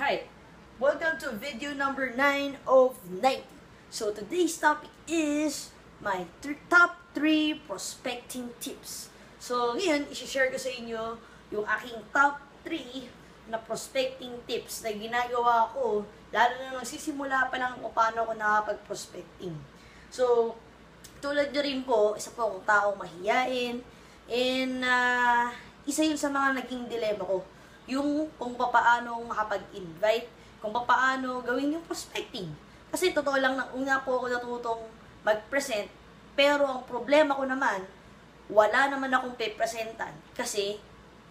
Alright, welcome to video number 9 of 90. So today's topic is my top 3 prospecting tips. So ngayon, isi-share ko sa inyo yung aking top 3 na prospecting tips na ginagawa ko lalo na nagsisimula pa lang kung paano ako nakapag-prospecting. So, tulad nyo rin po, isa po akong taong mahiyain and isa yun sa mga naging dilema ko. Yung kung paano makapag-invite, kung paano gawin yung prospecting. Kasi totoo lang, una po ako natutong mag-present, pero ang problema ko naman, wala naman akong pe-presentan. Kasi,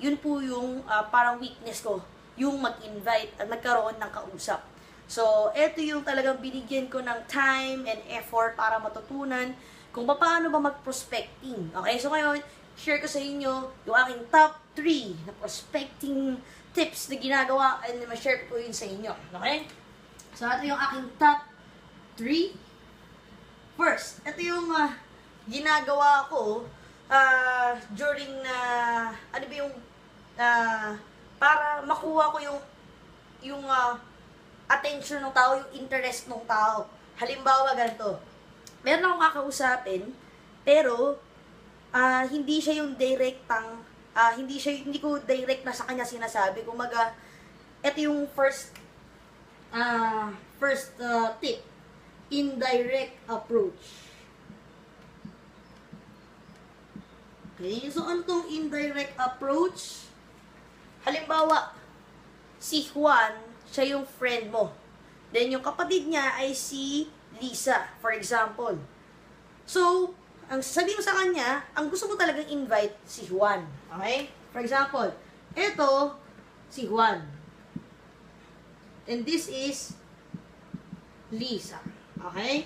yun po yung parang weakness ko, yung mag-invite at magkaroon ng kausap. So, eto yung talagang binigyan ko ng time and effort para matutunan kung paano ba mag-prospecting. Okay, so ngayon, share ko sa inyo yung aking top 3 na prospecting tips na ginagawa and ma-share ko yun sa inyo. Okay? So, ito yung aking top 3. First, ito yung ginagawa ko during ano ba yung para makuha ko yung attention ng tao, yung interest ng tao. Halimbawa, ganito. Meron akong kakausapin, pero hindi siya yung direktang, hindi ko direct na sa kanya sinasabi. Kumaga, ito yung first tip, indirect approach. Okay, so ano tong indirect approach? Halimbawa, si Juan, siya yung friend mo. Then yung kapatid niya ay si Lisa, for example. So, ang sasabihin mo sa kanya, ang gusto mo talagang invite si Juan. Okay? For example, ito, si Juan. And this is Lisa. Okay?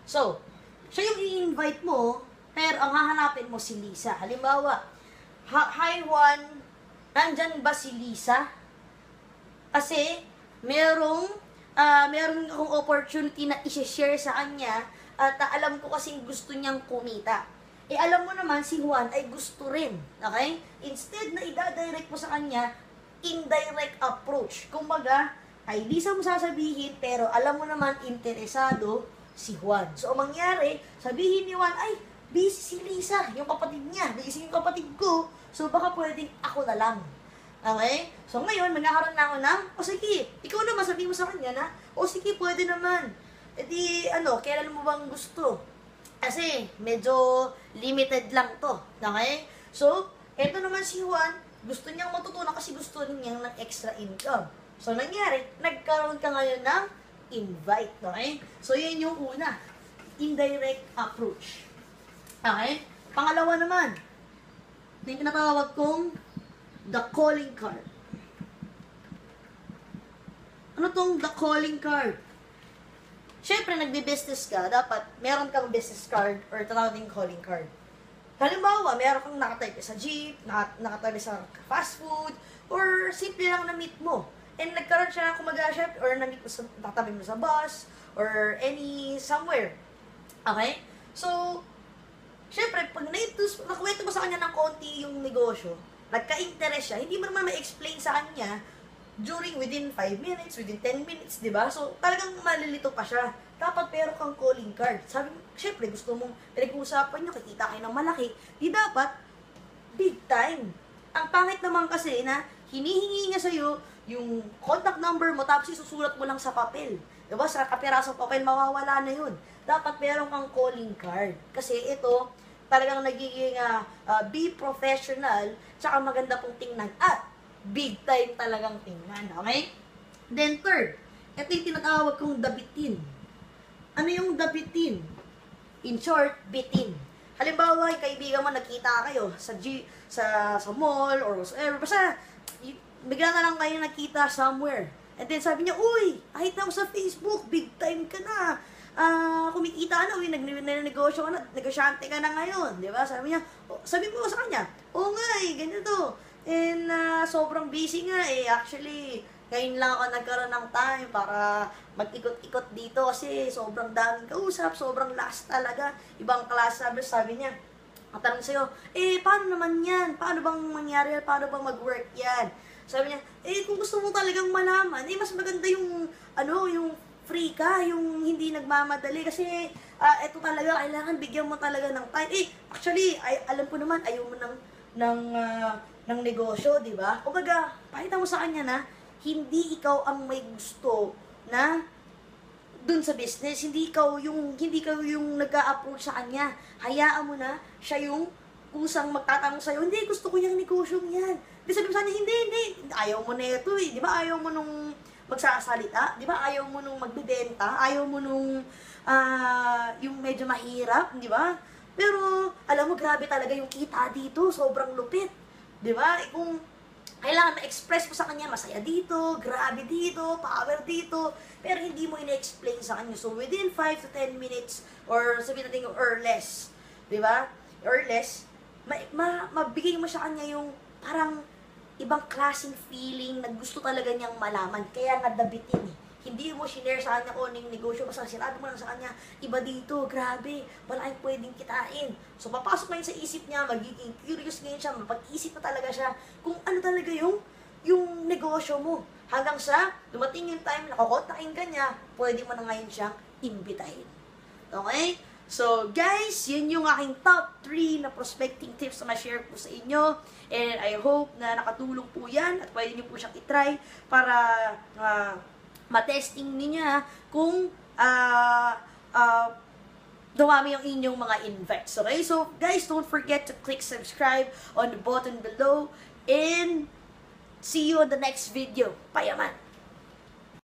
So, siya yung i-invite mo, pero ang hahanapin mo si Lisa. Halimbawa, hi Juan, nandyan ba si Lisa? Kasi, meron akong opportunity na i-share sa kanya at alam ko kasing gusto niyang kumita. Eh, alam mo naman, si Juan ay gusto rin. Okay? Instead na i-direct mo sa kanya, indirect approach. Kumbaga, ay Lisa mo sasabihin, pero alam mo naman, interesado si Juan. So, ang mangyari, sabihin ni Juan, ay, busy si Lisa, yung kapatid niya, busy yung kapatid ko, so baka pwedeng ako na lang. Okay? So, ngayon, magkakaroon na ako ng, sige, ikaw naman, sabihin mo sa kanya na, sige, pwede naman. E di, kailan mo bang gusto? Kasi, medyo limited lang to. Okay? So, eto naman si Juan, gusto niyang matutunan kasi gusto niyang ng extra income. So, nangyari, nagkaroon ka ngayon ng invite. Okay? So, yun yung una. Indirect approach. Okay? Pangalawa naman, yung tinatawag kong the calling card. Ano tong the calling card? Siyempre, nagbi-business ka, dapat meron kang business card or tinatawag yung calling card. Halimbawa, meron kang nakatype sa jeep, nakatype sa fast food, or simple lang na-meet mo. And nagkaroon siya ng kumagasya, or na-meet mo sa, tatabi mo sa bus, or somewhere. Okay? So, siyempre, pag nakwento mo sa kanya ng konti yung negosyo, nagka-interest siya, hindi mo naman ma-explain sa kanya within 5 minutes, within 10 minutes, di ba? So, talagang malilito pa siya. Dapat pero kang calling card. Sabi mo, syempre, gusto mong pinag-uusapan nyo, kikita kayo ng malaki. Di dapat, big time. Ang pangit naman kasi na hinihingi niya sa'yo yung contact number mo, tapos isusulat mo lang sa papel. Di ba? Sa kapirasong papel, mawawala na yun. Dapat meron kang calling card. Kasi ito, talagang nagiging be professional, tsaka maganda pong tingnan. At big time talagang tingnan. Okay? Then third, ito yung tinatawag kong the bitin. Ano yung the bitin? In short, bitin. Halimbawa, yung kaibigan mo, nagkita kayo sa mall or whatever. Basta, bigla na lang kayo nakita somewhere. And then sabi niya, uy, nakita mo sa Facebook, big time ka na. Kumikita na, nagnegosyo ka na, negosyante ka na ngayon, di ba? Sabi niya, sabi mo sa kanya, nga ganito. And sobrang busy nga actually, ngayon lang ako nagkaroon ng time para mag-ikot-ikot dito kasi sobrang daming kausap, sobrang last talaga. Ibang klase, sabi niya, ang tanong sa'yo, paano naman yan? Paano bang mangyari yan? Paano bang mag-work yan? Sabi niya, kung gusto mo talagang malaman, mas maganda yung, yung free ka, yung hindi nagmamadali. Kasi, eto talaga, kailangan bigyan mo talaga ng time. Actually, alam ko naman, ayaw mo ng negosyo, di ba? Kumbaga, pakita mo sa kanya na, hindi ikaw ang may gusto na dun sa business, hindi ikaw yung nag-a-approach sa kanya. Hayaan mo na siya yung kusang magtatanong sa'yo, hindi, gusto ko yung negosyo yan. Di sabi mo sa kanya, hindi, ayaw mo na ito eh. Di ba ayaw mo nung magsasalita? Di ba ayaw mo nung magbibenta? Ayaw mo nung yung medyo mahirap, di ba? Pero, alam mo, grabe talaga yung kita dito, sobrang lupit. Di ba? Kung kailangan ma-express mo sa kanya, masaya dito, grabe dito, power dito, pero hindi mo ina-explain sa kanya. So, within 5 to 10 minutes, or sabihin natin or less, di ba? Or less, mabigay mo sa kanya yung parang ibang klaseng feeling na gusto talaga niyang malaman. Kaya nga dabitin eh. Hindi mo sinare sa kanya kung anong negosyo, basta sinabi mo lang sa kanya, iba dito, grabe, malaking pwedeng kitain. So, papasok na yun sa isip niya, magiging curious ngayon siya, mapag-isip na talaga siya kung ano talaga yung negosyo mo. Hanggang sa, dumating yung time na kukontakin ka niya, pwede mo na ngayon siyang imbitahin. Okay? So, guys, yun yung aking top 3 na prospecting tips na ma-share po sa inyo. And I hope na nakatulong po yan at pwede nyo po siyang itry para matesting niya kung dumami yung inyong mga invites. Okay? So, guys, don't forget to click subscribe on the button below and see you on the next video. Payaman!